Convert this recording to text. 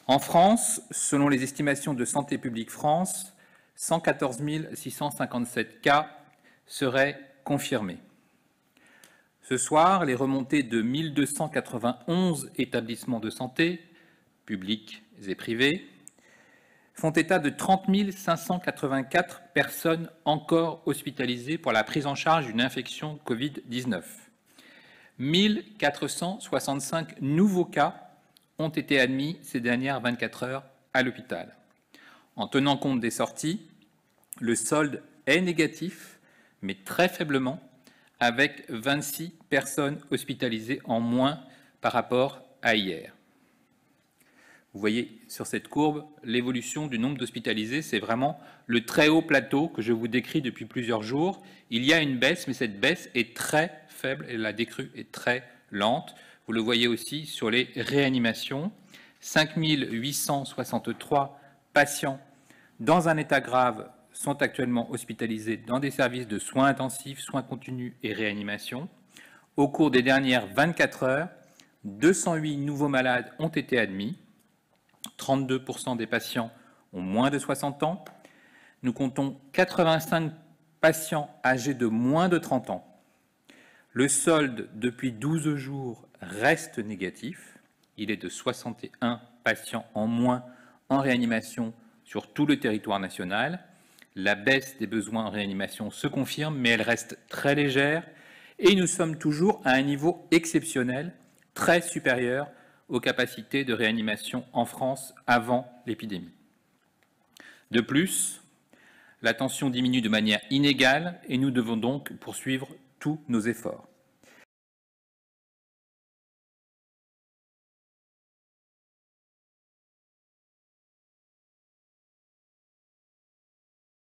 En France, selon les estimations de Santé publique France, 114 657 cas seraient confirmés. Ce soir, les remontées de 1291 établissements de santé, publics et privés, font état de 30 584 personnes encore hospitalisées pour la prise en charge d'une infection Covid-19. 1465 nouveaux cas ont été admis ces dernières 24 heures à l'hôpital. En tenant compte des sorties, le solde est négatif, mais très faiblement, avec 26 personnes hospitalisées en moins par rapport à hier. Vous voyez sur cette courbe l'évolution du nombre d'hospitalisés, c'est vraiment le très haut plateau que je vous décris depuis plusieurs jours. Il y a une baisse, mais cette baisse est très faible et la décrue est très lente. Vous le voyez aussi sur les réanimations. 5 863 patients dans un état grave sont actuellement hospitalisés dans des services de soins intensifs, soins continus et réanimation. Au cours des dernières 24 heures, 208 nouveaux malades ont été admis. 32% des patients ont moins de 60 ans. Nous comptons 85 patients âgés de moins de 30 ans. Le solde depuis 12 jours reste négatif. Il est de 61 patients en moins en réanimation sur tout le territoire national. La baisse des besoins en réanimation se confirme, mais elle reste très légère et nous sommes toujours à un niveau exceptionnel, très supérieur aux capacités de réanimation en France avant l'épidémie. De plus, la tension diminue de manière inégale et nous devons donc poursuivre tous nos efforts.